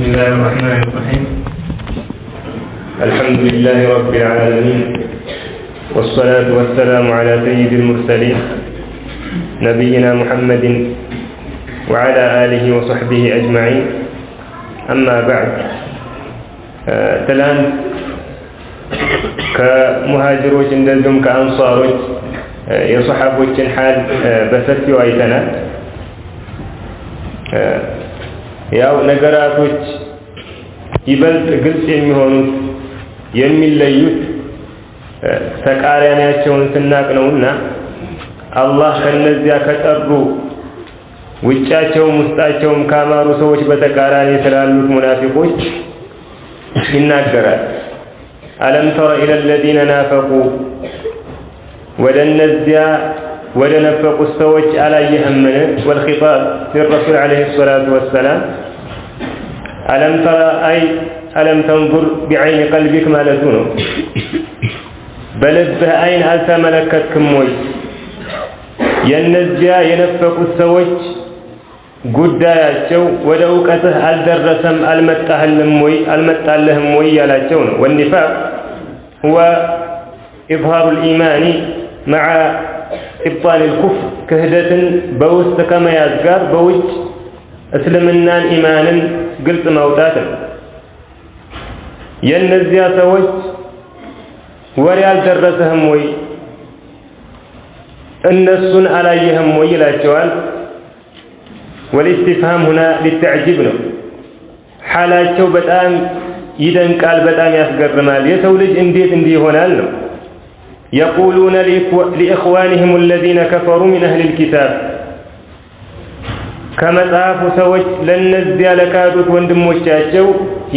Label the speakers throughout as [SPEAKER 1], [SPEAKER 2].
[SPEAKER 1] بسم الله الرحمن الرحيم. الحمد لله رب العالمين، والصلاة والسلام على سيد المرسلين نبينا محمد وعلى آله وصحبه أجمعين. أما بعد، تلان كمهاجروች እንደዚሁም ከአንሷሮች የሷሐቦችን ሐል በሰፊው አይተናል። ያው ነገራቶች ይበልጥ ግልጽ የሚሆኑት የሚለዩት ተቃራኒያቸውን ስናቅ ነውና አላህ ከነዚያ ከጠሩ ውጫቸውም ውስጣቸውም ካማሩ ሰዎች በተቃራኒ ስላሉት ሙናፊቆች ይናገራል። ألم تر إلى الذين نافقوا ولنزيا ولنفقوا السوج على يهمن والخطاب للرسول عليه الصلاة والسلام. ألم تر أي ألم تنظر بعين قلبك ما لتونه بلده أين ألتا ملكتكم موي ينزيا ينفقوا السوج ጉዳያቸው ወደ ዕውቀትህ አልደረሰም አልመጣህልም ወይ አልመጣልህም ወይ ያላቸው ነው። والنفاق هو إظهار الإيمان مع إبطال الكفر ክህደትን በውስጥ ከመያዝ ጋር በውጭ እስልምናን ኢማንን ግልጽ ማውጣት ነው። የነዚያ ሰዎች ወሬ አልደረሰህም ወይ እነሱን አላየህም ወይ ይላቸዋል። والاستفهام هنا للتعجب ነው። حالاቸው በጣም ይደንቃል፣ በጣም ያስገርማል። የሰው ልጅ እንዴት እንዲህ ይሆናል ነው። يقولون لإخوانهم الذين كفروا من أهل الكتاب ከመጽሐፉ ሰዎች ለነዚያ ለካዱት ወንድሞቻቸው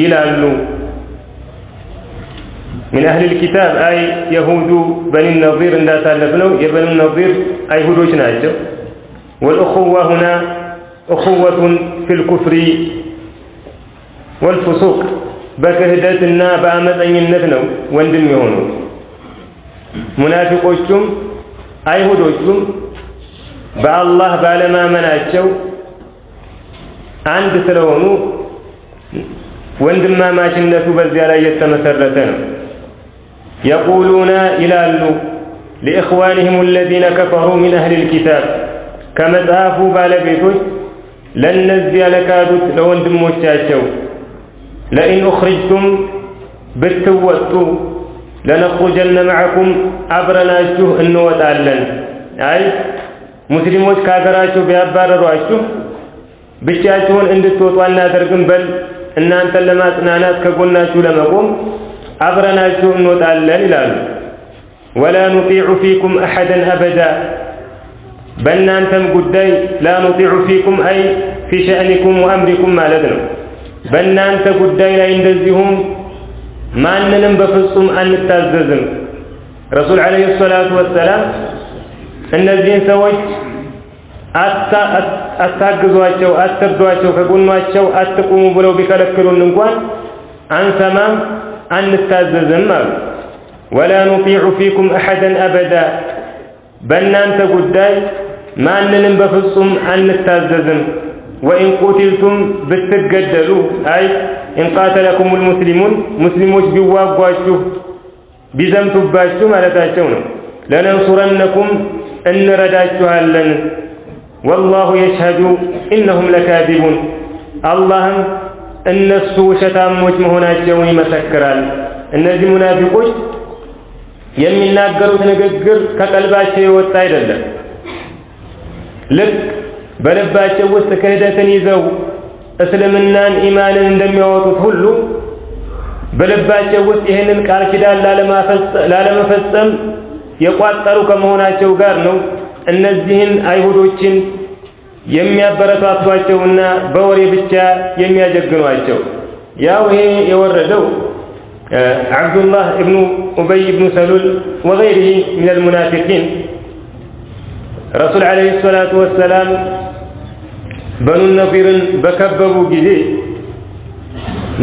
[SPEAKER 1] ይላሉ። من أهل الكتاب أي يهود بني النضير እንዳሳለፍነው የበኒ النضير አይሁዶች ናቸው። والأخوة هنا أخوة في الكفر والفسوق بكهدتنا بأمتنينت ነው ወንድም የሆኑ ሙናፊቆቹም አይሁዶቹም በአላህ ባለማመናቸው አንድ ስለሆኑ ወንድማማችነቱ በዚያ ላይ የተመሰረተ ነው። يقولون ይላሉ لإخوانهم الذين كفروا من أهل الكتاب ከመጽሐፉ ባለቤቶች ለነዚያ ለካዱት ለወንድሞቻቸው لئن أخرجتم ብትወጡ لنخرجن معكم አብረናችሁ እንወጣለን። አይ ሙስሊሞች ከሀገራቸው ቢያባረሯችሁ ብቻችሁን እንድትወጡ አናደርግም፣ በል እናንተን ለማጽናናት ከጎናችሁ ለመቆም አብረናችሁ እንወጣለን ይላሉ። ولا نطيع فيكم أحدا أبدا በእናንተም ጉዳይ لا نطيع فيكم أي في شأنكم وأمركم ማለት ነው። በእናንተ ጉዳይ ላይ እንደዚሁም ማንንም በፍጹም አንታዘዝም። ረሱል አለይሂ ሰላቱ ወሰላም እነዚህን ሰዎች አታግዟቸው፣ አትርዷቸው፣ ከጎኗቸው አትቁሙ ብለው ቢከለክሉን እንኳን አንሰማም አንታዘዝም አሉ። ولا نطيع فيكم أحدا أبدا በእናንተ ጉዳይ ማንንም በፍጹም አንታዘዝም። وإن قتلتم ብትገደሉ አይ إن قاتلكم المسلمون ሙስሊሞች ቢዋጓችሁ ቢዘምቱባችሁ ማለታቸው ነው። لننصرنكم እንረዳችኋለን። والله يشهد إنهم لكاذبون አላህም እነሱ ውሸታሞች መሆናቸውን ይመሰክራል። እነዚህ ሙናፊቆች የሚናገሩት ንግግር ከቀልባቸው የወጣ አይደለም። ልክ በልባቸው ውስጥ ክህደትን ይዘው እስልምናን ኢማንን እንደሚያወጡት ሁሉ በልባቸው ውስጥ ይህንን ቃል ኪዳን ላለመፈጸም የቋጠሩ ከመሆናቸው ጋር ነው እነዚህን አይሁዶችን የሚያበረታቷቸውና በወሬ ብቻ የሚያጀግኗቸው። ያው ይሄ የወረደው አብዱላህ ኢብኑ ኡበይ ኢብኑ ሰሉል ወገይሪሂ ሚነል ሙናፊቂን ረሱል አለይሂ ሰላቱ ወሰላም በኑ ነዚርን በከበቡ ጊዜ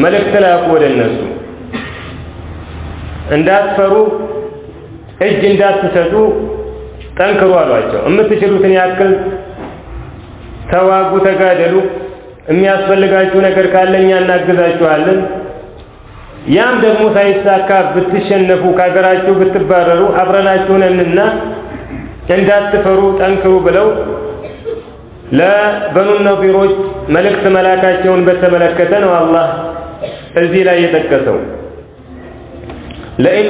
[SPEAKER 1] መልእክት ላኩ ወደ እነሱ እንዳትፈሩ፣ እጅ እንዳትሰጡ ጠንክሩ አሏቸው። የምትችሉትን ያክል ተዋጉ፣ ተጋደሉ፣ የሚያስፈልጋችሁ ነገር ካለኛ እናግዛችኋለን ያም ደግሞ ሳይሳካ ብትሸነፉ ካገራችሁ ብትባረሩ አብረናችሁ ነንና እንዳትፈሩ ጠንክሩ ብለው ለበኑ ነዚሮች መልእክት መላካቸውን በተመለከተ ነው አላህ እዚህ ላይ የጠቀሰው ለኢን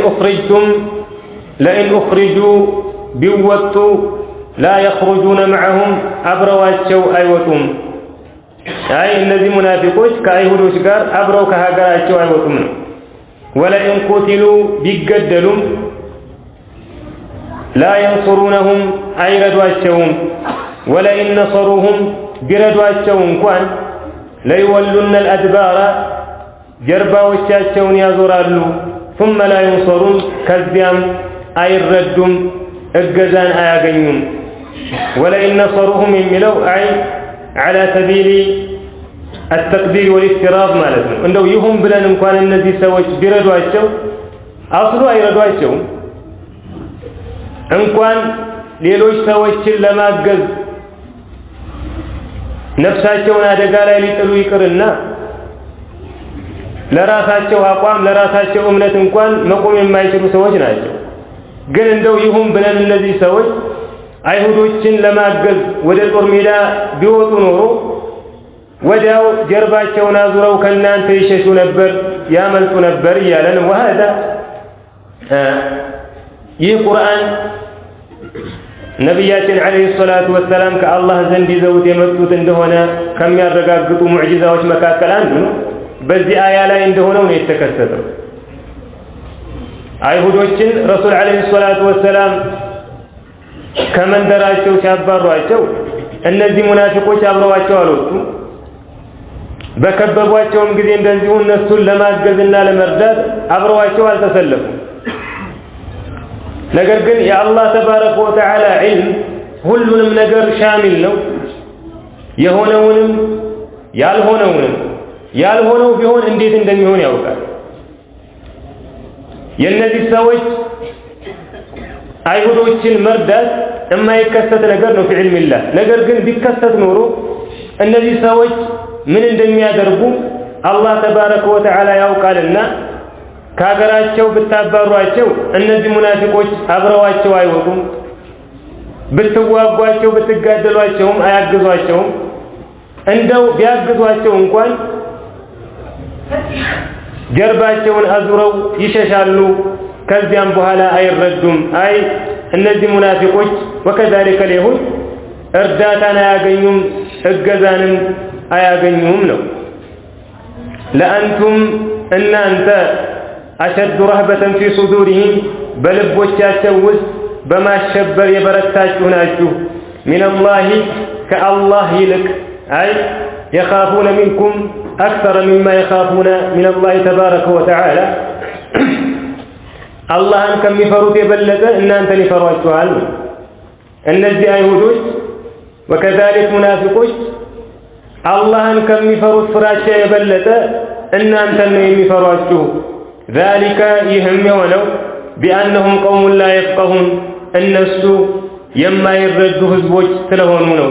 [SPEAKER 1] ኡኽሪጁ ቢወጡ لا يخرجون معهم አብረዋቸው አይወጡም አይ እነዚህ ሙናፊቆች ከአይሁዶች ጋር አብረው ከሀገራቸው አይወጡም ነው ወለኢን ቁቲሉ ቢገደሉም لا ينصرونهم አይረዷቸውም ወለኢን ነصሩهم ቢረዷቸው እንኳን ለይወሉነ الأدبار ጀርባዎቻቸውን ያዞራሉ ثم لا ينصرون ከዚያም አይረዱም እገዛን አያገኙም ولئن نصرهم የሚለው አይ على سبيل التقدير والافتراض ማለት ነው እንደው ይሁን ብለን እንኳን እነዚህ ሰዎች ቢረዷቸው አስሉ አይረዷቸው እንኳን ሌሎች ሰዎችን ለማገዝ ነፍሳቸውን አደጋ ላይ ሊጥሉ ይቅርና ለራሳቸው አቋም ለራሳቸው እምነት እንኳን መቆም የማይችሉ ሰዎች ናቸው ግን እንደው ይሁን ብለን እነዚህ ሰዎች አይሁዶችን ለማገዝ ወደ ጦር ሜዳ ቢወጡ ኖሮ ወዲያው ጀርባቸውን አዙረው ከናንተ ይሸሹ ነበር ያመልጡ ነበር ይያለን ወሃዳ ይህ ቁርአን ነብያችን አለይሂ ሰላቱ ወሰላም ከአላህ ዘንድ ይዘውት የመጡት እንደሆነ ከሚያረጋግጡ ሙዕጂዛዎች መካከል አንዱ ነው በዚህ አያ ላይ እንደሆነው ነው የተከሰተው አይሁዶችን ረሱል አለይሂ ሰላቱ ወሰላም ከመንደራቸው ሲያባሯቸው እነዚህ ሙናፊቆች አብረዋቸው አልወጡም በከበቧቸውም ጊዜ እንደዚሁ እነሱን ለማገዝና ለመርዳት አብረዋቸው አልተሰለፉም ነገር ግን የአላህ ተባረከ ወተዓላ ዒልም ሁሉንም ነገር ሻሚል ነው የሆነውንም ያልሆነው ቢሆን እንዴት እንደሚሆን ያውቃል የነዚህ ሰዎች አይሁዶችን መርዳት የማይከሰት ነገር ነው በዕልምላህ ነገር ግን ቢከሰት ኖሮ እነዚህ ሰዎች ምን እንደሚያደርጉ አላህ ተባረከ ወተዓላ ያውቃልና ካገራቸው ብታባሯቸው እነዚህ ሙናፊቆች አብረዋቸው አይወጡም ብትዋጓቸው ብትጋደሏቸውም አያግዟቸውም እንደው ቢያግዟቸው እንኳን ጀርባቸውን አዙረው ይሸሻሉ ከዚያም በኋላ አይረዱም አይ እነዚህ ሙናፊቆች ወከذلك اليهود እርዳታን አያገኙም እገዛንም አያገኙም ነው ለአንቱም እናንተ አሸዱ ረህበተን ፊ ሱዱሪሂም በልቦቻቸው ውስጥ በማሸበር የበረታችሁ ናችሁ ሚነላሂ ከአላህ ይልቅ አይ يخافون منكم أكثر مما يخافون من الله تبارك وتعالى አላህን ከሚፈሩት የበለጠ እናንተን ይፈሯችኋል እነዚህ አይሁዶች ወከذلك ሙናፊቆች አላህን ከሚፈሩት ፍራቻ የበለጠ እናንተን ነው የሚፈሯችሁ ذلك ይህም የሆነው بأنهم قوم لا يفقهون እነሱ የማይረዱ ህዝቦች ስለሆኑ ነው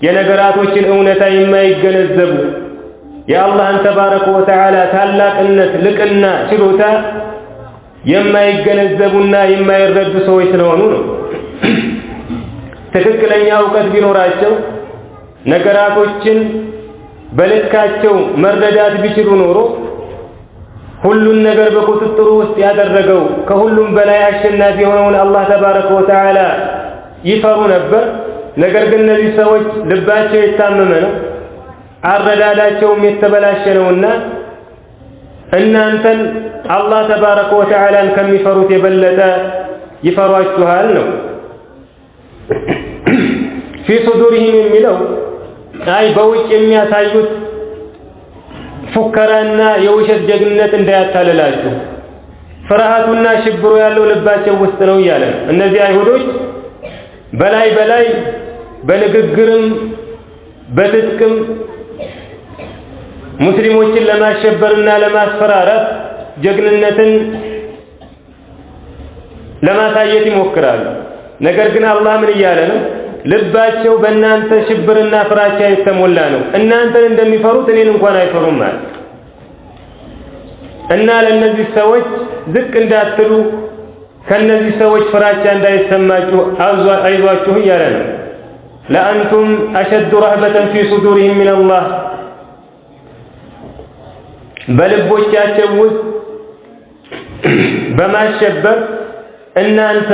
[SPEAKER 1] የነገራቶችን እውነታ የማይገነዘቡ የአላህን ተባረከ ወተዓላ ታላቅነት ልቅና ችሎታ የማይገነዘቡና የማይረዱ ሰዎች ስለሆኑ ነው ትክክለኛ ዕውቀት ቢኖራቸው ነገራቶችን በልካቸው መረዳት ቢችሉ ኖሮ ሁሉን ነገር በቁጥጥሩ ውስጥ ያደረገው ከሁሉም በላይ አሸናፊ የሆነውን አላህ ተባረከ ወተዓላ ይፈሩ ነበር ነገር ግን እነዚህ ሰዎች ልባቸው የታመመ ነው አረዳዳቸውም የተበላሸ ነውና እናንተን አላህ ተባረከ ወተዓላን ከሚፈሩት የበለጠ ይፈሯችኋል ነው في صدورهم የሚለው አይ በውጭ የሚያሳዩት ፉከራና የውሸት ጀግንነት እንዳያታለላችሁ ፍርሃቱና ሽብሩ ያለው ልባቸው ውስጥ ነው ይላል እነዚህ አይሁዶች በላይ በንግግርም በትጥቅም ሙስሊሞችን ለማሸበርና ለማስፈራራት ጀግንነትን ለማሳየት ይሞክራሉ ነገር ግን አላህ ምን ይያለ ነው ልባቸው በእናንተ ሽብርና ፍራቻ የተሞላ ነው እናንተን እንደሚፈሩት እኔን እንኳን አይፈሩም ማለት እና ለነዚህ ሰዎች ዝቅ እንዳትሉ ከነዚህ ሰዎች ፍራቻ እንዳይሰማችሁ አይዟችሁ እያለ ነው ለአንቱም አሸዱ ረህበተን ፊ ሱዱሪሂም ሚነላህ በልቦቻቸው ውስጥ በማሸበር እናንተ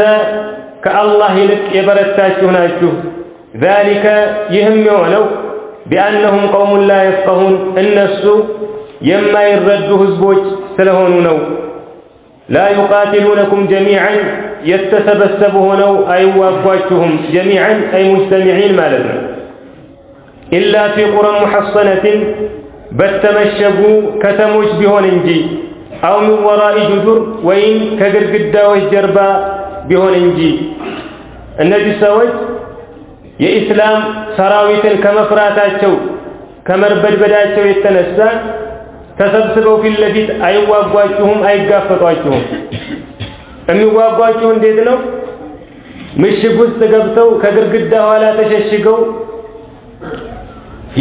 [SPEAKER 1] ከአላህ ይልቅ የበረታችሁ ናችሁ ذلك ይህም የሆነው بأنهم قوم لا يفقهون እነሱ የማይረዱ ህዝቦች ስለሆኑ ነው لا يقاتلونكم جميعا የተሰበሰቡ ሆነው አይዋጓችሁም جميعا أي مجتمعين ማለት ነው إلا في قرى محصنة በተመሸጉ ከተሞች ቢሆን እንጂ أو من وراء جدر ወይም ከግድግዳዎች ጀርባ ቢሆን እንጂ እነዚህ ሰዎች የኢስላም ሰራዊትን ከመፍራታቸው ከመርበድበዳቸው የተነሳ ተሰብስበው ፊት ለፊት አይዋጓችሁም አይጋፈጧችሁም የሚዋጓችሁ እንዴት ነው ምሽግ ውስጥ ገብተው ከግድግዳ ኋላ ተሸሽገው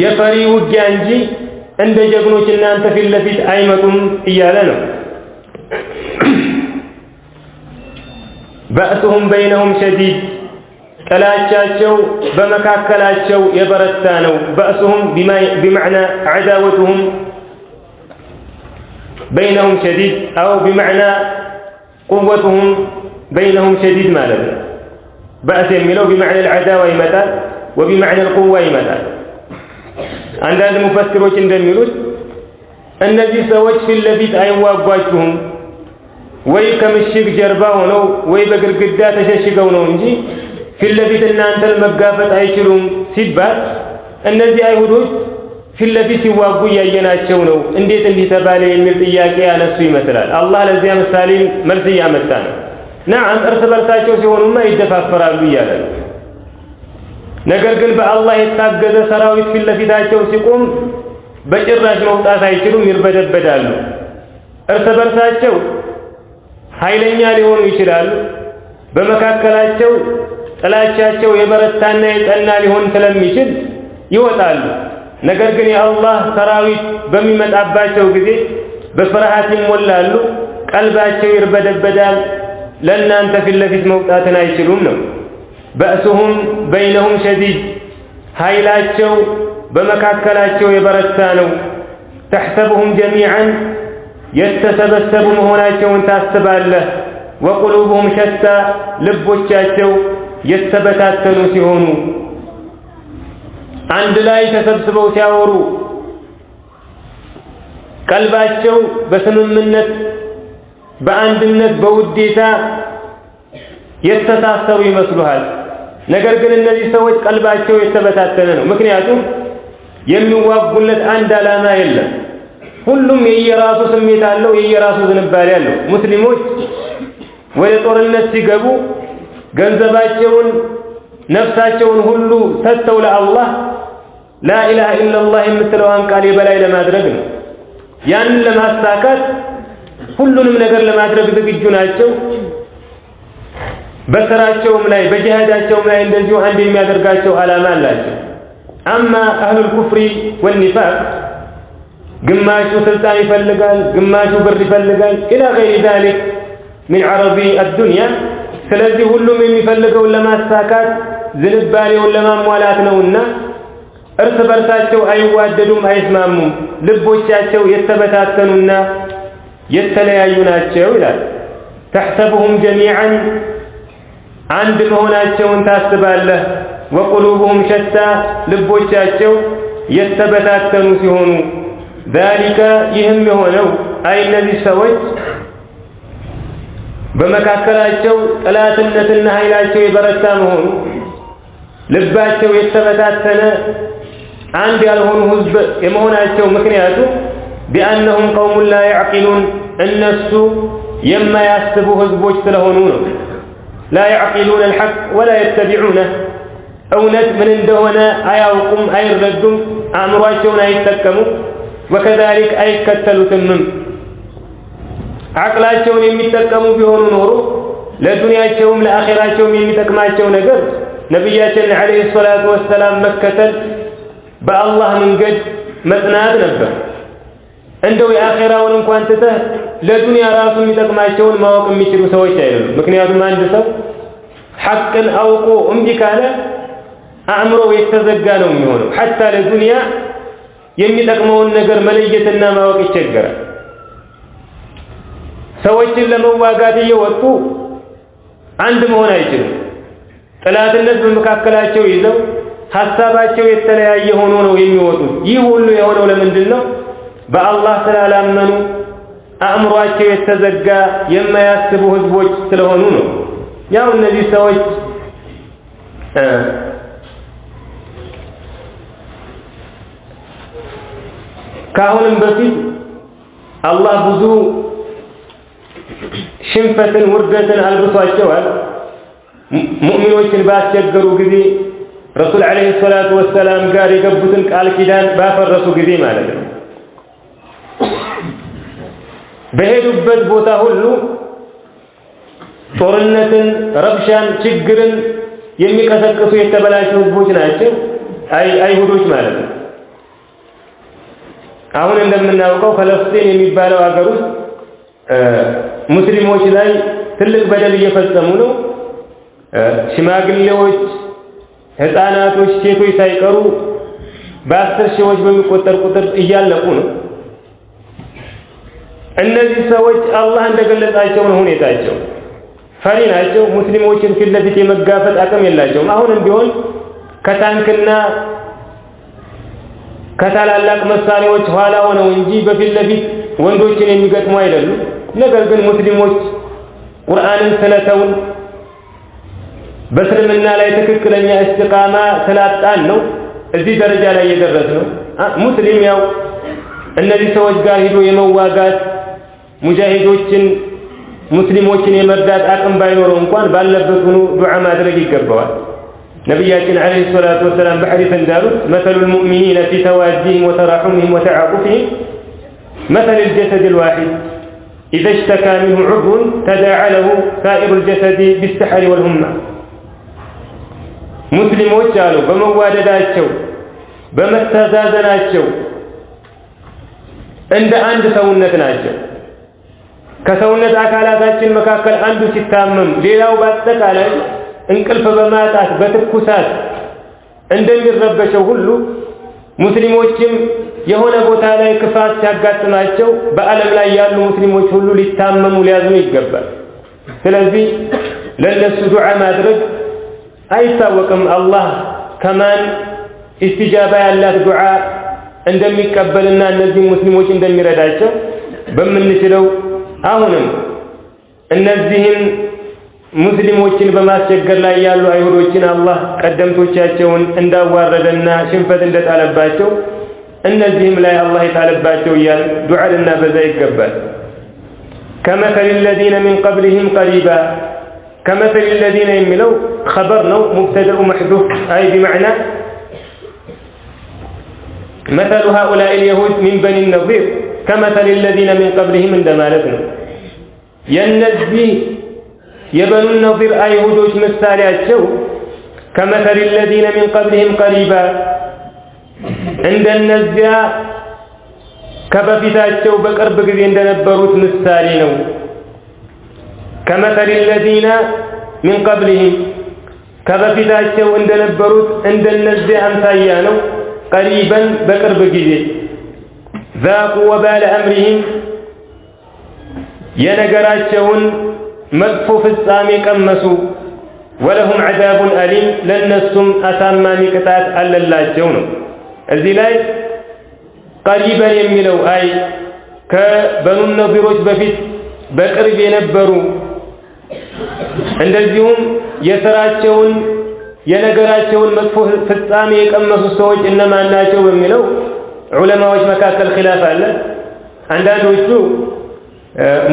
[SPEAKER 1] የፈሪ ውጊያ እንጂ እንደ ጀግኖች እናንተ ፊት ለፊት አይመጡም እያለ ነው بأسهم بينهم شديد ጥላቻቸው በመካከላቸው የበረታ ነው بأسهم بمعنى عداوتهم بينهم شديد أو بمعنى قوتهم بينهم شديد ማለት ነው بأس የሚለው بمعنى العداوة ይመጣል وبمعنى القوة ይመጣል አንዳንድ ሙፈሲሮች እንደሚሉት እነዚህ ሰዎች ፊት ለፊት አይዋጓችሁም ወይ ከምሽግ ጀርባ ሆነው ወይ በግድግዳ ተሸሽገው ነው እንጂ ፊት ለፊት እናንተን መጋፈጥ አይችሉም ሲባል እነዚህ አይሁዶች ፊት ለፊት ሲዋጉ ያየናቸው ነው እንዴት እንዲህ ተባለ የሚል ጥያቄ ያነሱ ይመስላል አላህ ለዚያ ምሳሌ መልስ ያመጣ ነው نعم እርስ በርሳቸው ሲሆኑማ ይደፋፈራሉ እያለ ነገር ግን በአላህ የታገዘ ሰራዊት ፊት ለፊታቸው ሲቆም በጭራሽ መውጣት አይችሉም ይርበደበዳሉ እርስ በርሳቸው ኃይለኛ ሊሆኑ ይችላሉ በመካከላቸው ጥላቻቸው የበረታና የጠና ሊሆን ስለሚችል ይወጣሉ ነገር ግን የአላህ ሰራዊት በሚመጣባቸው ጊዜ በፍርሃት ይሞላሉ ቀልባቸው ይርበደበዳል ለእናንተ ፊት ለፊት መውጣትን አይችሉም ነው بأسهم بينهم شديد ኃይላቸው በመካከላቸው የበረታ ነው تحسبهم جميعا የተሰበሰቡ መሆናቸውን ታስባለህ وقلوبهم شتى ልቦቻቸው የተበታተኑ ሲሆኑ አንድ ላይ ተሰብስበው ሲያወሩ ቀልባቸው በስምምነት በአንድነት በውዴታ የተሳሰሩ ይመስሉሃል ነገር ግን እነዚህ ሰዎች ቀልባቸው የተበታተነ ነው ምክንያቱም የሚዋጉለት አንድ ዓላማ የለም ሁሉም የየራሱ ስሜት አለው የየራሱ ዝንባሌ አለው ሙስሊሞች ወደ ጦርነት ሲገቡ ገንዘባቸውን ነፍሳቸውን ሁሉ ሰጥተው ለአላህ لا إله إلا الله የምትለዋን ቃል የበላይ ለማድረግ ነው ያንን ለማሳካት ሁሉንም ነገር ለማድረግ ዝግጁ ናቸው በስራቸውም ላይ በጂሃዳቸውም ላይ እንደዚሁ አንድ የሚያደርጋቸው ዓላማ አላቸው አማ አህሉ الكفر والنفاق ግማሹ ስልጣን ይፈልጋል ግማሹ ብር ይፈልጋል الى غير ذلك من عرض الدنيا ስለዚህ ሁሉም የሚፈልገውን ለማሳካት ዝንባሌውን ለማሟላት ነውና እርስ በርሳቸው አይዋደዱም አይስማሙም ልቦቻቸው የተበታተኑና የተለያዩ ናቸው ይላል تحسبهم جميعا አንድ መሆናቸውን ታስባለህ وقلوبهم شتى ልቦቻቸው የተበታተኑ ሲሆኑ ذلك ይህም የሆነው አይ እነዚህ ሰዎች በመካከላቸው ጠላትነትና ኃይላቸው የበረታ መሆኑ ልባቸው የተበታተነ አንድ ያልሆኑ ህዝብ የመሆናቸው ምክንያቱ بأنهم قوم لا يعقلون እነሱ የማያስቡ ህዝቦች ስለሆኑ ነው لا يعقلون الحق ولا يتبعونه እውነት ምን እንደሆነ አያውቁም አይረዱም አእምሯቸውን አይጠቀሙም وكذلك አይከተሉትም አቅላቸውን የሚጠቀሙ ቢሆኑ ኖሮ ለዱንያቸውም ለአኺራቸውም የሚጠቅማቸው ነገር ነብያችን አለይሂ ሰላቱ ወሰላም መከተል በአላህ መንገድ መጽናት ነበር። እንደው የአኺራውን እንኳን ትተህ ለዱንያ ራሱ የሚጠቅማቸውን ማወቅ የሚችሉ ሰዎች አይደሉም። ምክንያቱም አንድ ሰው ሐቅን አውቆ እምቢ ካለ አእምሮ የተዘጋ ነው የሚሆነው። ሐታ ለዱንያ የሚጠቅመውን ነገር መለየትና ማወቅ ይቸገራል። ሰዎችን ለመዋጋት እየወጡ አንድ መሆን አይችሉም። ጥላትነት በመካከላቸው ይዘው ሐሳባቸው የተለያየ ሆኖ ነው የሚወጡት። ይህ ሁሉ የሆነው ለምንድን ነው? በአላህ ስላላመኑ አእምሯቸው የተዘጋ የማያስቡ ህዝቦች ስለሆኑ ነው። ያው እነዚህ ሰዎች ከአሁንም በፊት አላህ ብዙ ሽንፈትን ውርደትን አልብሷቸዋል። ሙእሚኖችን ባስቸገሩ ጊዜ ረሱል አለይሂ ሰላቱ ወሰላም ጋር የገቡትን ቃል ኪዳን ባፈረሱ ጊዜ ማለት ነው። በሄዱበት ቦታ ሁሉ ጦርነትን፣ ረብሻን፣ ችግርን የሚቀሰቅሱ የተበላሹ ህዝቦች ናቸው አይሁዶች ማለት ነው። አሁን እንደምናውቀው ፈለስጢን የሚባለው ሀገር ውስጥ ሙስሊሞች ላይ ትልቅ በደል እየፈጸሙ ነው። ሽማግሌዎች፣ ህፃናቶች፣ ሴቶች ሳይቀሩ በ10 ሺዎች በሚቆጠር ቁጥር እያለቁ ነው። እነዚህ ሰዎች አላህ እንደገለጻቸው ነው ሁኔታቸው። ፈሪ ናቸው። ሙስሊሞችን ፊት ለፊት የመጋፈጥ አቅም የላቸውም። አሁንም ቢሆን ከታንክና ከታላላቅ መሳሪያዎች ኋላ ሆነው እንጂ በፊት ለፊት ወንዶችን የሚገጥሙ አይደሉም። ነገር ግን ሙስሊሞች ቁርአንን ስለተውን በእስልምና ላይ ትክክለኛ እስትቃማ ስላጣን ነው እዚህ ደረጃ ላይ የደረስነው። ሙስሊም ያው እነዚህ ሰዎች ጋር ሄዶ የመዋጋት ሙጃሂዶችን ሙስሊሞችን የመርዳት አቅም ባይኖረው እንኳን ባለበት ሆኖ ዱዓ ማድረግ ይገባዋል። ነብያችን አለይሂ ሰላቱ ወሰላም በሐዲስ እንዳሉት መሰሉል ሙእሚኒነ ፊ ተዋዲሂም ወተራሑሚሂም ወተዓጡፊሂም መሰሉል ጀሰዲል ዋሂድ ኢዘ እሽተካ ሚንሁ ዑድውን ተዳዓ ለሁ ሳኢሩል ጀሰዲ ቢሰሐሪ ወልሁማ። ሙስሊሞች አሉ በመዋደዳቸው በመተዛዘናቸው እንደ አንድ ሰውነት ናቸው። ከሰውነት አካላታችን መካከል አንዱ ሲታመም ሌላው በአጠቃላይ እንቅልፍ በማጣት በትኩሳት እንደሚረበሸው ሁሉ ሙስሊሞችም የሆነ ቦታ ላይ ክፋት ሲያጋጥማቸው በዓለም ላይ ያሉ ሙስሊሞች ሁሉ ሊታመሙ ሊያዝኑ ይገባል። ስለዚህ ለነሱ ዱዓ ማድረግ አይታወቅም አላህ ከማን ኢስቲጃባ ያላት ዱዓ እንደሚቀበልና እነዚህ ሙስሊሞች እንደሚረዳቸው በምንችለው አሁንም እነዚህን ሙስሊሞችን በማስቸገር ላይ ያሉ አይሁዶችን አላህ ቀደምቶቻቸውን እንዳዋረደና ሽንፈት እንደጣለባቸው እነዚህም ላይ አላህ የጣለባቸው እያል ዱዓ ልናበዛ ይገባል። ከመሰል الذين من قبلهم قريبا كمثل الذين የሚለው خبر ነው مبتدأ محذوف أي بمعنى مثل هؤلاء اليهود من بني النضير كمثل الذين من قبلهم እንደማለት ነው። የነዚህ የበኑ ነዚር አይሁዶች ምሳሌያቸው ከመሰል الذين من قبلهم قريبا እንደነዚያ ከበፊታቸው በቅርብ ጊዜ እንደነበሩት ምሳሌ ነው። ከመሰል الذين من قبلهم ከበፊታቸው እንደነበሩት እንደነዚያ አምሳያ ነው። ቀሪበን በቅርብ ጊዜ ذاقوا وبال أمرهم የነገራቸውን መጥፎ ፍጻሜ ቀመሱ። ወለሁም ዐዛቡን አሊም ለነሱም አሳማሚ ቅጣት አለላቸው ነው። እዚህ ላይ ቀሪበን የሚለው አይ ከበኑ ነዚሮች በፊት በቅርብ የነበሩ እንደዚሁም የሥራቸውን የነገራቸውን መጥፎ ፍጻሜ የቀመሱ ሰዎች እነማን ናቸው በሚለው ዑለማዎች መካከል ኺላፍ አለ። አንዳንዶቹ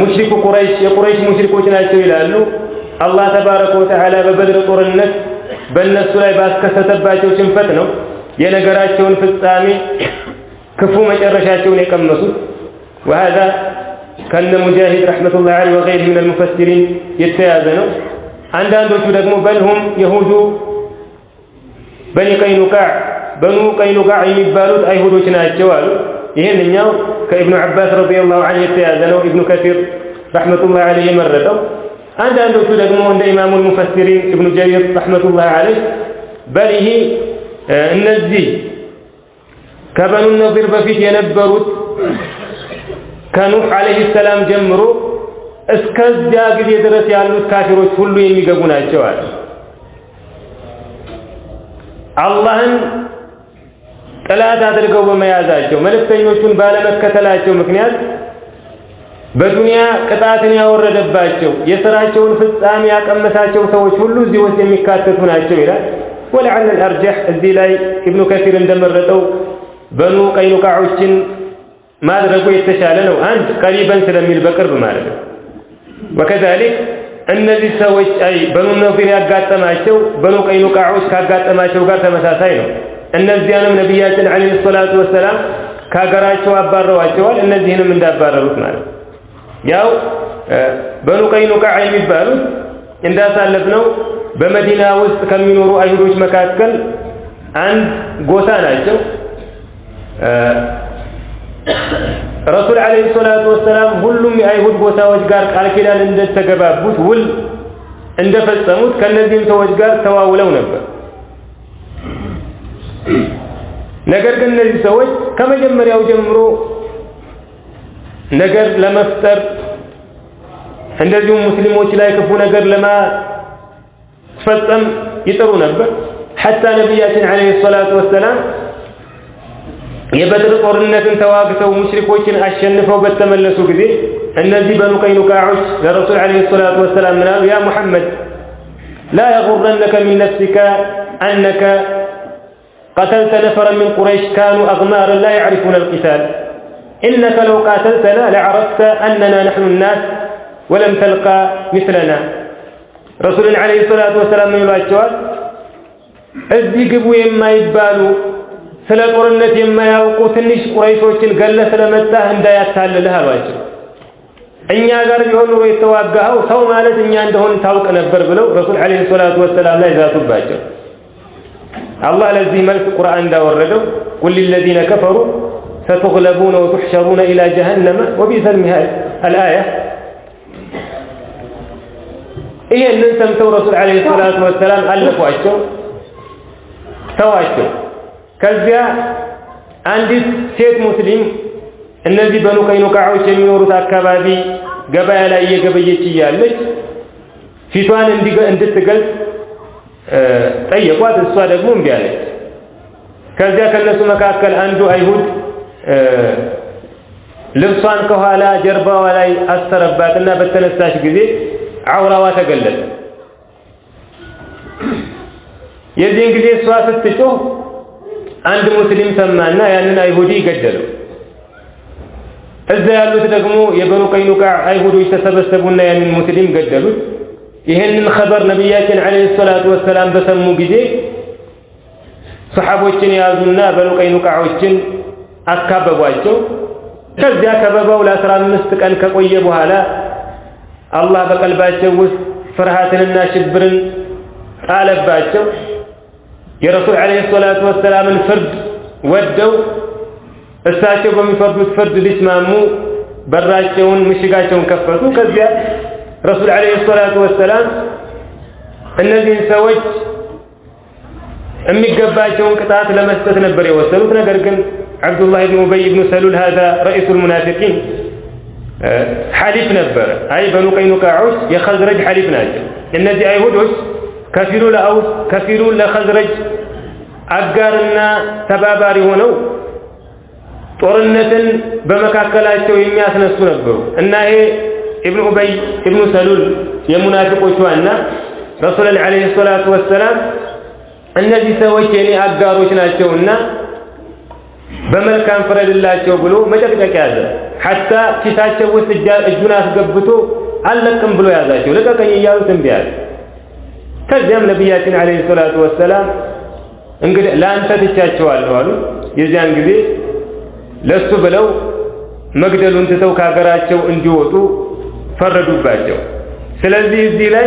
[SPEAKER 1] ሙሽሪኩ ቁረይሽ የቁረይሽ ሙሽሪኮች ናቸው ይላሉ። አላህ ተባረከ ወተዓላ በበድር ጦርነት በእነሱ ላይ ባስከሰተባቸው ሽንፈት ነው የነገራቸውን ፍጻሜ ክፉ መጨረሻቸውን የቀመሱት። وهذا ከነ ሙጃሂድ ረሕመቱላሂ ዐለይሂ ወገይሪሂ ሚነል ሙፈሲሪን የተያዘ ነው። አንዳንዶቹ ደግሞ በልሁም የሁዱ በኑ ቀይኑቃዕ የሚባሉት አይሁዶች ናቸው አሉ። ይሄንኛው ከኢብኑ ዐባስ ረዲየላሁ ዐንሁ የተያዘ ነው። ኢብኑ ከሲር ረሕመቱላሂ ዐለይሂ የመረጠው። አንዳንዶቹ ደግሞ እንደ ኢማሙል ሙፈሲሪን ኢብኑ ጀሪር ረሕመቱላሂ ዐለይሂ በሊሂ እነዚህ ከበኑ ነዚር በፊት የነበሩት ከኑህ ዐለይሂ ሰላም ጀምሮ እስከዚያ ጊዜ ድረስ ያሉት ካፊሮች ሁሉ የሚገቡ ናቸው አለ። አላህን ጠላት አድርገው በመያዛቸው መልእክተኞቹን ባለመከተላቸው ምክንያት በዱንያ ቅጣትን ያወረደባቸው የሥራቸውን ፍጻሜ ያቀመሳቸው ሰዎች ሁሉ እዚህ ውስጥ የሚካተቱ ናቸው ይላል። ወለዐለ አልአርጀህ እዚህ ላይ ኢብኑ ከሲር እንደመረጠው በኑ ቀይኑቃዖችን ማድረጉ የተሻለ ነው። አንድ ቀሪበን ስለሚል በቅርብ ማለት ነው። ወከዛሊክ እነዚህ ሰዎች በኑ ነዚር ያጋጠማቸው በኑ ቀይኑቃዖች ካጋጠማቸው ጋር ተመሳሳይ ነው። እነዚያንም ነቢያችን ዐለይሂ ሰላቱ ወሰላም ከሀገራቸው አባረዋቸዋል። እነዚህንም እንዳባረሩት ማለት ያው በኑ ቀይኑቃዕ የሚባሉት እንዳሳለፍነው በመዲና ውስጥ ከሚኖሩ አይሁዶች መካከል አንድ ጎሳ ናቸው። ረሱል ዐለይሂ ሰላቱ ወሰላም ሁሉም የአይሁድ ጎሳዎች ጋር ቃል ኪዳን እንደተገባቡት ውል እንደፈጸሙት ከነዚህም ሰዎች ጋር ተዋውለው ነበር። ነገር ግን እነዚህ ሰዎች ከመጀመሪያው ጀምሮ ነገር ለመፍጠር እንደዚሁም ሙስሊሞች ላይ ክፉ ነገር ለማስፈጸም ይጥሩ ነበር። ሐታ ነቢያችን ዐለይሂ ሰላቱ ወሰላም የበድር ጦርነትን ተዋግተው ሙሽሪኮችን አሸንፈው በተመለሱ ጊዜ እነዚህ በኑ ቀይኑቃዖች ለረሱል ዐለይሂ ሰላቱ ወሰላም ምናሉ ያ ሙሐመድ ላ የጉረነከ ሚን ነፍሲከ አነከ قتلت نفرا من قريش كانوا أغمارا لا يعرفون القتال إنك لو قاتلتنا لعرفت أننا نحن الناس ولم تلقى مثلنا رسول عليه الصلاة والسلام من الأجوال እዚህ ግቡ የማይባሉ ስለ ጦርነት የማያውቁ ትንሽ ቁረይሾችን ገለህ ስለመጣህ እንዳያታልልህ አሏቸው። እኛ ጋር ቢሆን ኑሮ የተዋጋኸው ሰው ማለት እኛ እንደሆን ታውቅ ነበር ብለው ረሱል ዐለይሂ ሰላቱ ወሰላም ላይ ዛቱባቸው። አላህ ለዚህ መልስ ቁርአን እንዳወረደው ቁል ሊለዚነ ከፈሩ ሰቱግለቡነ ወቱሕሸሩነ ኢላ ጀሀነመ ወቢእሰል ሚሃድ አልአያ። ይሄንን ሰምተው ረሱል ዐለይሂ ሰላቱ ወሰላም አለፏቸው፣ ተዋቸው። ከዚያ አንዲት ሴት ሙስሊም እነዚህ በኑ ቀይኑቃዖች የሚኖሩት አካባቢ ገበያ ላይ እየገበየች እያለች ፊቷን እንድትገልጽ ጠየቋት። እሷ ደግሞ እምቢ አለች። ከዚያ ከነሱ መካከል አንዱ አይሁድ ልብሷን ከኋላ ጀርባዋ ላይ አሰረባትና በተነሳች ጊዜ ዐውራዋ ተገለጠ። የዚህን ጊዜ እሷ ስትጮህ አንድ ሙስሊም ሰማና ያንን አይሁዲ ገደለው። እዛ ያሉት ደግሞ የበኑ ቀይኑቃዕ አይሁዶች ተሰበሰቡና ያንን ሙስሊም ገደሉት። ይሄንን ኸበር ነቢያችን ዐለይሂ ሰላቱ ወሰላም በሰሙ ጊዜ ሰሓቦችን ያዙና በኑ ቀይኑቃዖችን አካበቧቸው። ከዚያ ከበባው ለ15 ቀን ከቆየ በኋላ አላህ በቀልባቸው ውስጥ ፍርሃትንና ሽብርን ጣለባቸው። የረሱል ዐለይሂ ሰላቱ ወሰላምን ፍርድ ወደው እሳቸው በሚፈርዱት ፍርድ ሊስማሙ በራቸውን ምሽጋቸውን ከፈቱ። ከዚያ ረሱል ዐለይሂ ሰላቱ ወሰላም እነዚህን ሰዎች የሚገባቸውን ቅጣት ለመስጠት ነበር የወሰኑት። ነገር ግን አብዱላህ ብን ኡበይ ብን ሰሉል ሃዛ ረኢሱል ሙናፊቂን ሐሊፍ ነበር። አይ በኑ ቀይኑቃዖች የኸዝረጅ ሐሊፍ ናቸው። እነዚህ አይሁዶች ከፊሉ ለአውስ ከፊሉ ለኸዝረጅ አጋርና ተባባሪ ሆነው ጦርነትን በመካከላቸው የሚያስነሱ ነበሩ እና ይሄ ኢብኑ ኡበይ ኢብኑ ሰሉል የሙናፊቆች ዋና ረሱልን ዐለይሂ ሰላቱ ወሰላም እነዚህ ሰዎች የኔ አጋሮች ናቸውና በመልካም ፍረድላቸው ብሎ መጨቅጨቅ ያዘ። ሐታ ኪሳቸው ውስጥ እጁን አስገብቶ አልለቅም ብሎ ያዛቸው። ልቀቀኝ እያሉት እምቢ አለ። ከዚያም ነቢያችን ዐለይሂ ሰላቱ ወሰላም እንግዲህ ለአንተ ትቻቸዋለሁ አሉ። የዚያን ጊዜ ለሱ ብለው መግደሉን ትተው ከሀገራቸው እንዲወጡ ፈረዱባቸው። ስለዚህ እዚህ ላይ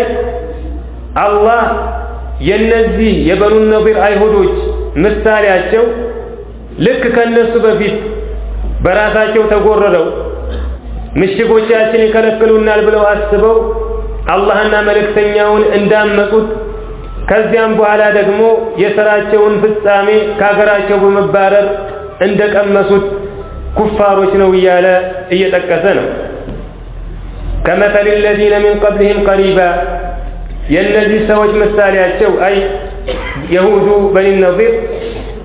[SPEAKER 1] አላህ የነዚህ የበኑ ነዚር አይሁዶች ምሳሌያቸው ልክ ከነሱ በፊት በራሳቸው ተጎረረው ምሽጎቻችን ይከለክሉናል ብለው አስበው አላህና መልእክተኛውን እንዳመጡት ከዚያም በኋላ ደግሞ የሥራቸውን ፍጻሜ ከሀገራቸው በመባረር እንደቀመሱት ኩፋሮች ነው እያለ እየጠቀሰ ነው። ከመሰል الذين من قبلهم قريبا የነዚህ ሰዎች ምሳሌያቸው አይ የሁዱ በኒ ነዚር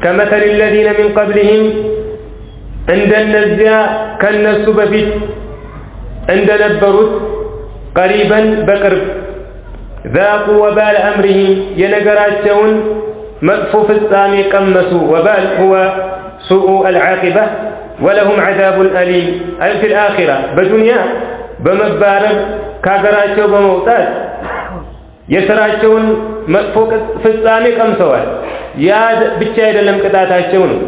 [SPEAKER 1] ከመሰል الذين من قبلهم እንደነዚያ ከነሱ በፊት እንደነበሩት ቀሪበን በቅርብ ذاقوا وبال أمرهم የነገራቸውን መጥፎ ፍጻሜ ቀመሱ وبال هو سوء العاقبة ولهم عذاب أليم أي في الآخرة በዱንያ በመባረር ከሀገራቸው በመውጣት የሥራቸውን መጥፎ ፍጻሜ ቀምሰዋል። ያ ብቻ አይደለም ቅጣታቸው ነው።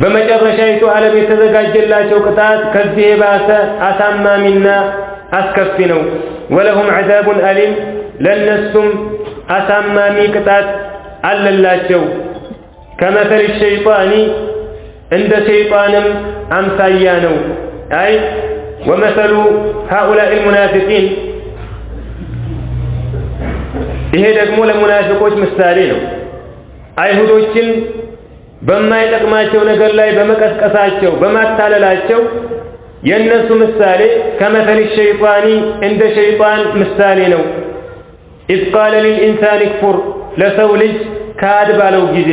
[SPEAKER 1] በመጨረሻይቱ ዓለም የተዘጋጀላቸው ቅጣት ከዚህ የባሰ አሳማሚና አስከፊ ነው። ወለሁም ዐዛቡን አሊም ለነሱም አሳማሚ ቅጣት አለላቸው። ከመሰል ሸይጣኒ እንደ ሸይጣንም አምሳያ ነው። አይ ወመሰሉ ሃኡላኢ አልሙናፊቂን ይሄ ደግሞ ለሙናፊቆች ምሳሌ ነው። አይሁዶችን በማይጠቅማቸው ነገር ላይ በመቀስቀሳቸው በማታለላቸው የነሱ ምሳሌ ከመሰል ሸይጣኒ እንደ ሸይጣን ምሳሌ ነው። ኢዝ ቃለ ሊልኢንሳን ክፉር ለሰው ልጅ ካድ ባለው ጊዜ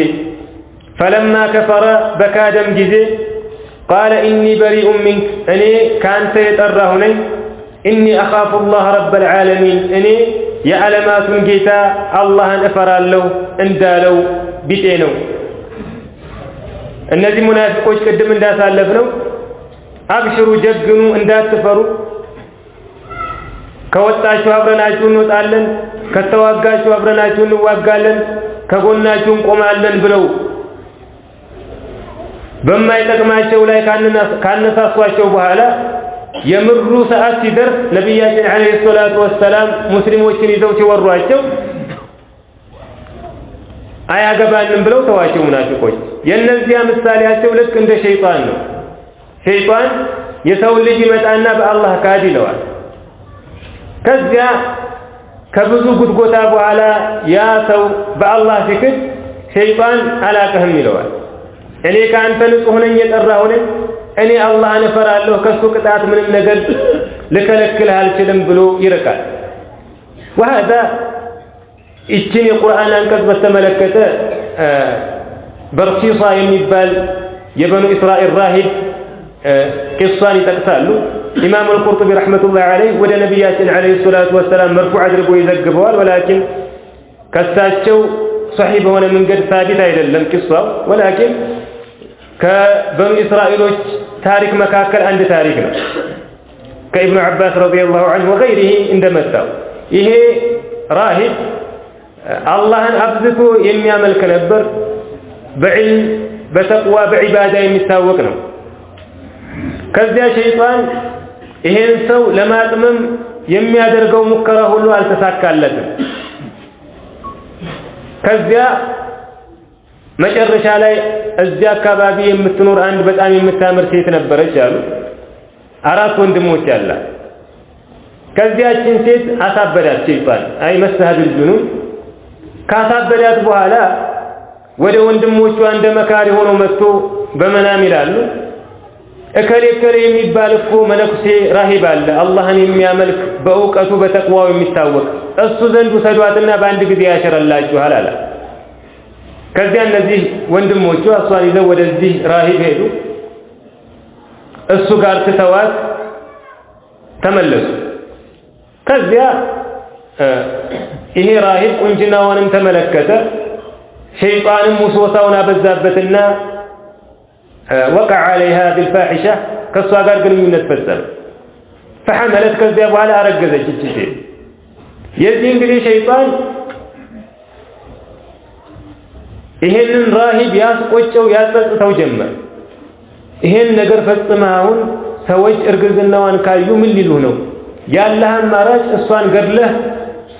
[SPEAKER 1] ፈለማ ከፈረ በካደም ጊዜ ቃለ ኢኒ በሪኡን ሚንክ እኔ ካንተ የጠራሁ ነኝ ኢኒ አኻፉ ላህ ረበል ዓለሚን እኔ የዓለማቱን ጌታ አላህን እፈራለሁ እንዳለው ቢጤ ነው። እነዚህ ሙናፊቆች ቅድም እንዳሳለፍነው አብሽሩ ጀግኑ እንዳትፈሩ ከወጣችሁ አብረናችሁ እንወጣለን ከተዋጋችሁ አብረናችሁ እንዋጋለን ከጎናችሁ እንቆማለን ብለው በማይጠቅማቸው ላይ ካነሳሷቸው በኋላ የምሩ ሰዓት ሲደርስ ነብያችን አለይሂ ሰላቱ ወሰላም ሙስሊሞችን ይዘው ሲወሯቸው አያገባንም ብለው ተዋቸው ሙናፊቆች። የነዚያ ምሳሌያቸው ልክ እንደ ሸይጣን ነው። ሸይጣን የሰው ልጅ ይመጣና በአላህ ካድ ይለዋል። ከዚያ ከብዙ ጉትጎታ በኋላ ያ ሰው በአላህ ሲክድ ሸይጣን አላቀህም ይለዋል። እኔ ካንተ ንጹህ ነኝ የጠራሁ ነኝ እኔ አላህን እፈራለሁ ከሱ ቅጣት ምንም ነገር ልከለክልህ አልችልም ብሎ ይርቃል። وهذا እቺን የቁርአን አንቀጽ በተመለከተ በርሲሳ የሚባል የበኑ እስራኤል ራሂብ ቂሷን ይጠቅሳሉ። ኢማም አልቁርጡቢ ረሕመቱላሂ ዐለይህ ወደ ነቢያችን ዐለይሂ ሰላቱ ወሰላም መርፉዕ አድርጎ ይዘግበዋል። ወላኪን ከሳቸው ሶሒህ በሆነ መንገድ ሳቢት አይደለም ቂሷው። ወላኪን ከበኑ እስራኤሎች ታሪክ መካከል አንድ ታሪክ ነው። ከኢብኑ ዐባስ ረዲየላሁ ዐንሁ ወገይሪሂ እንደመጣው ይሄ ራሂብ አላህን አብዝቶ የሚያመልክ ነበር። በዕልም በተቅዋ በዒባዳ የሚታወቅ ነው። ከዚያ ሸይጣን ይሄን ሰው ለማጥመም የሚያደርገው ሙከራ ሁሉ አልተሳካለትም። ከዚያ መጨረሻ ላይ እዚያ አካባቢ የምትኖር አንድ በጣም የምታምር ሴት ነበረች አሉ። 4 ወንድሞች አላት። ከዚያችን ሴት አሳበዳት ሸይጣን አይ መስሐድ ልጁኑን ካሳበዳት በኋላ ወደ ወንድሞቿ እንደ መካሪ ሆኖ መጥቶ በመናም ይላሉ እከሌ የሚባል እኮ መነኩሴ ራሂብ አለ አላህን የሚያመልክ በእውቀቱ በተቅዋው የሚታወቅ እሱ ዘንድ ውሰዷትና በአንድ ጊዜ ያሸረላችኋል አለ። ከዚያ እነዚህ ወንድሞቿ እሷን ይዘው ወደዚህ ራሂብ ሄዱ። እሱ ጋር ትተዋት ተመለሱ። ከዚያ ይሄ ራሂብ ቁንጅናዋንም ተመለከተ። ሸይጣንም ውስወሳውን አበዛበትና وقع عليها بالفاحشة كسوا قال قلنا نتفسر فحملت كذا بኋላ አረገዘች እቺ ሴት። የዚህ እንግዲህ ሸይጣን ይሄንን ራሂብ ያስቆጨው ያጸጽተው ጀመር። ይሄን ነገር ፈጽመውን ሰዎች እርግዝናዋን ካዩ ምን ሊሉ ነው? ያለህ አማራጭ እሷን ገድለህ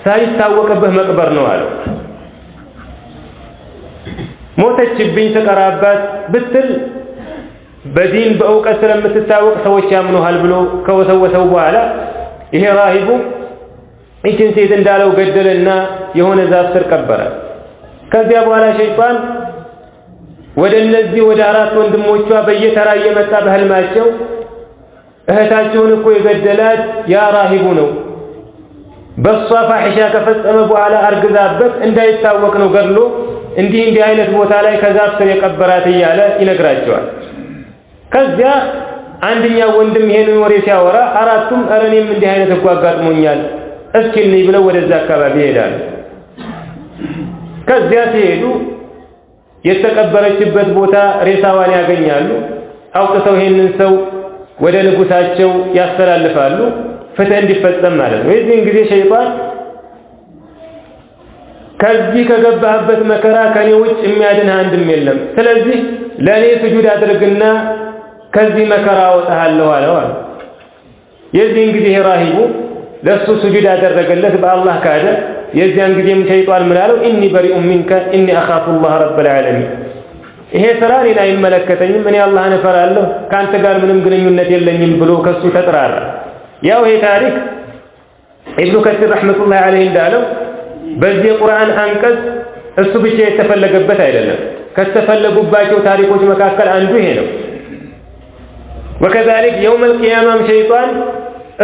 [SPEAKER 1] ሳይታወቅብህ መቅበር ነው አለው። ሞተችብኝ ተቀራባት ብትል በዲን በእውቀት ስለምትታወቅ ሰዎች ያምኑሃል ብሎ ከወሰወሰው በኋላ ይሄ ራሂቡ ይህችን ሴት እንዳለው ገደለና የሆነ ዛፍ ስር ቀበረ። ከዚያ በኋላ ሸይጣን ወደ እነዚህ ወደ አራት ወንድሞቿ በየተራ እየመጣ በህልማቸው እህታቸውን እኮ የገደላት ያ ራሂቡ ነው፣ በሷ ፋሒሻ ከፈጸመ በኋላ አርግዛበት እንዳይታወቅ ነው ገድሎ እንዲህ አይነት ቦታ ላይ ከዛፍ ስር የቀበራት እያለ ይነግራቸዋል። ከዚያ አንደኛው ወንድም ይሄንን ወሬ ሲያወራ አራቱም ኧረ እኔም እንዲህ አይነት እኮ አጋጥሞኛል እስኪ እንይ ብለው ወደዛ አካባቢ ይሄዳሉ። ከዚያ ሲሄዱ የተቀበረችበት ቦታ ሬሳዋን ያገኛሉ። አውጥተው ይሄንን ሰው ወደ ንጉሳቸው ያስተላልፋሉ፣ ፍትህ እንዲፈጸም ማለት ነው። የዚህን ጊዜ ሸይጣን ከዚህ ከገባህበት መከራ ከኔ ውጭ የሚያድንህ አንድም የለም፣ ስለዚህ ለኔ ስጁድ አድርግና ከዚህ መከራ አወጣሃለሁ አለው። የዚህን ጊዜ ራሂቡ ለሱ ስጁድ አደረገለት፣ በአላህ ካደ። የዚያን ጊዜም ሸይጣን ምን አለው? ኢኒ በሪኡን ሚንከ ኢኒ አኻፉላህ ረበል ዓለሚን፣ ይሄ ስራ እኔን አይመለከተኝም፣ እኔ አላህን እፈራለሁ፣ ከአንተ ጋር ምንም ግንኙነት የለኝም ብሎ ከሱ ተጠራራ። ያው ይሄ ታሪክ ኢብኑ ከሲር ረሕመቱላሂ ዐለይሂ እንዳለው በዚህ የቁርአን አንቀጽ እሱ ብቻ የተፈለገበት አይደለም፣ ከተፈለጉባቸው ታሪኮች መካከል አንዱ ይሄ ነው። ወከዛሊክ የውመል ቂያማም ሸይጣን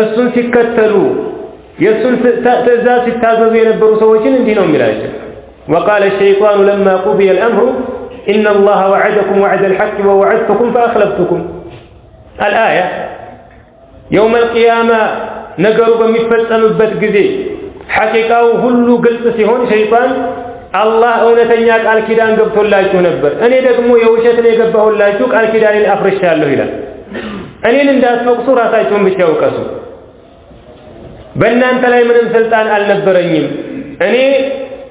[SPEAKER 1] እሱን ሲከተሉ የእሱን ትእዛዝ ሲታዘዙ የነበሩ ሰዎችን እንዲህ ነው የሚላቸው። ወቃለ ሸይጣኑ ለማ ቁድየ አልአምሩ ኢነ አላህ ወዐደኩም ወዐደል ሐቅ ወወዐድቱኩም ፈአኽለፍቱኩም። አልአያ የውመል ቂያማ ነገሩ በሚፈጸምበት ጊዜ ሐቂቃው ሁሉ ግልጽ ሲሆን ሸይጣን አላህ እውነተኛ ቃል ኪዳን ገብቶላችሁ ነበር፣ እኔ ደግሞ የውሸት ነው የገባሁላችሁ፣ ቃል ኪዳኔን አፍርሻለሁ ይላል። እኔን እንዳትወቅሱ ራሳችሁን ብቻ ውቀሱ፣ በእናንተ ላይ ምንም ስልጣን አልነበረኝም፣ እኔ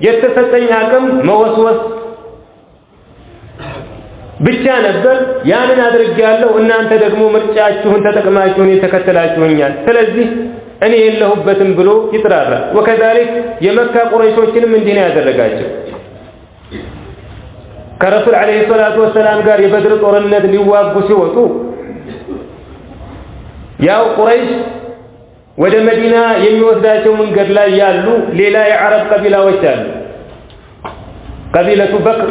[SPEAKER 1] የተሰጠኝ አቅም መወስወስ ብቻ ነበር፣ ያንን አድርጌያለሁ፣ እናንተ ደግሞ ምርጫችሁን ተጠቅማችሁ እኔን ተከተላችሁኛል፣ ስለዚህ እኔ የለሁበትም ብሎ ይጥራራል። ወከዛሊክ የመካ ቁረይሾችንም እንዲህ ነው ያደረጋቸው። ከረሱል ዓለይሂ ሰላቱ ወሰላም ጋር የበድር ጦርነት ሊዋጉ ሲወጡ ያው ቁረይሽ ወደ መዲና የሚወስዳቸው መንገድ ላይ ያሉ ሌላ የዓረብ ቀቢላዎች አሉ። ቀቢለቱ በክር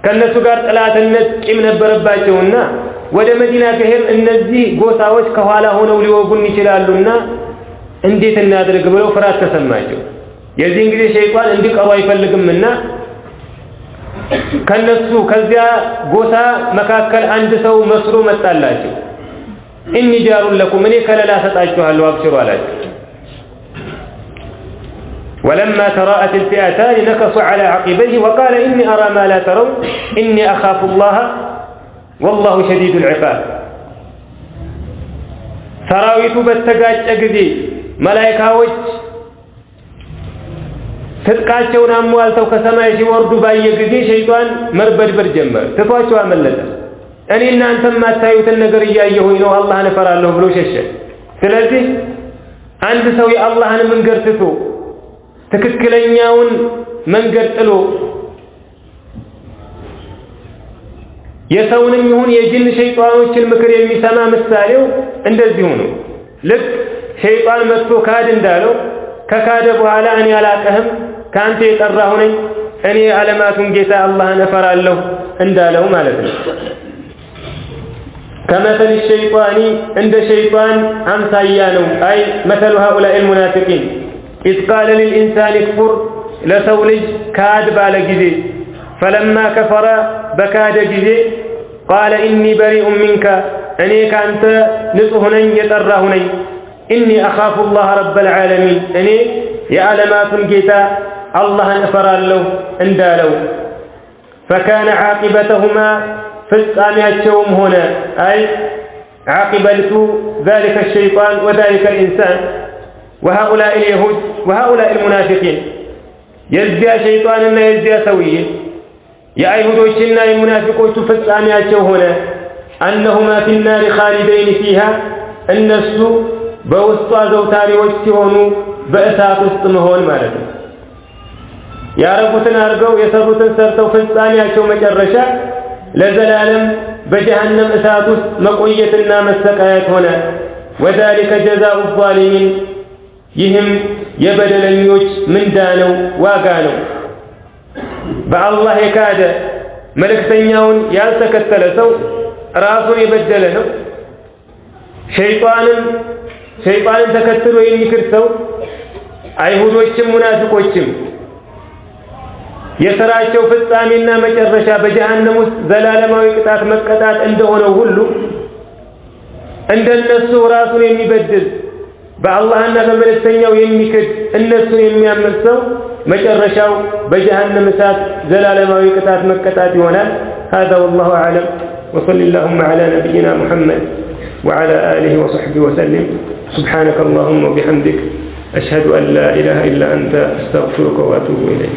[SPEAKER 1] ከነሱ ጋር ጥላትነት ቂም ነበረባቸውና ወደ መዲና ከሄድ እነዚህ ጎሳዎች ከኋላ ሆነው ሊወጉን ይችላሉና እንዴት እናድርግ ብለው ፍርሃት ተሰማቸው። የዚህን ጊዜ ሸይጣን እንዲቀሩ አይፈልግምና ከነሱ ከዚያ ጎሳ መካከል አንድ ሰው መስሎ መጣላቸው። ኢኒ ጃሩን ለኩም፣ እኔ ከለላ ሰጣችኋለሁ አብሽሩ አላቸው። ወለማ ተራአት الفئتان ነከሱ على عقبيه وقال إني أرى ما لا ترون إني أخاف الله والله شديد العقاب። ሰራዊቱ በተጋጨ ጊዜ መላእክቶች ትጥቃቸውን አሟልተው ከሰማይ ሲወርዱ ባየ ጊዜ ሸይጣን መርበድበድ ጀመረ፣ ትቷቸው አመለጠ። እኔ እናንተም ማታዩትን ነገር እያየሁኝ ነው፣ አላህን እፈራለሁ ብሎ ሸሸ። ስለዚህ አንድ ሰው የአላህን መንገድ ትቶ ትክክለኛውን መንገድ ጥሎ የሰውንም ይሁን የጅን ሸይጣኖችን ምክር የሚሰማ ምሳሌው እንደዚሁ ነው። ልክ ሸይጣን መጥቶ ካድ እንዳለው ከካደ በኋላ እኔ አላቀህም ካንተ የጠራሁ ነኝ እኔ ዓለማቱን ጌታ አላህን እፈራለሁ እንዳለው ማለት ነው። ከመሰል ሸይጣኒ እንደ ሸይጣን አምሳያ ነው። አይ መሰሉ هؤلاء المنافقين إذ قال للإنسان اكفر ለሰው ልጅ ካድ ባለ ጊዜ فلما كفر በካደ ጊዜ قال إني بريء منك እኔ ካንተ ንጹህ ነኝ የጠራሁ ነኝ إني أخاف الله رب العالمين እኔ የዓለማቱን ጌታ አላህን እፈራለሁ እንዳለው فكان عاقبتهما ፍጻሜያቸውም ሆነ አይ عاقبة ذلك الشيطان وذلك الإنسان وهؤلاء اليهود وهؤلاء المنافقين የዚያ ሸይጣንና የዚያ ሰውዬ የአይሁዶችና የሙናፊቆቹ ፍጻሜያቸው ሆነ أنهما في النار خالدين فيها እነሱ በውስጧ ዘውታሪዎች ሲሆኑ በእሳት ውስጥ መሆን ማለት ነው። ያረጉትን አርገው የሰሩትን ሰርተው ፍጻሜያቸው መጨረሻ ለዘላለም በጀሃነም እሳት ውስጥ መቆየትና መሰቃየት ሆነ። ወዛሊከ ጀዛኡ ዛሊሚን ይህም የበደለኞች ምንዳ ነው፣ ዋጋ ነው። በአላህ የካደ መልእክተኛውን ያልተከተለ ሰው ራሱን የበደለ ነው። ሸይጣንን ተከትሎ የሚክድ ሰው አይሁዶችም ሙናፊቆችም የሥራቸው ፍጻሜና መጨረሻ በጀሃነም ውስጥ ዘላለማዊ ቅጣት መቀጣት እንደሆነው ሁሉ እንደነሱ ራሱን የሚበድል በአላህና በመልእክተኛው የሚክድ እነሱን የሚያምፅ ሰው መጨረሻው በጀሃነም እሳት ዘላለማዊ ቅጣት መቀጣት ይሆናል። هذا والله أعلم وصلى اللهم على نبينا محمد وعلى آله وصحبه وسلم سبحانك اللهم وبحمدك أشهد أن لا إله إلا أنت أستغفرك وأتوب إليك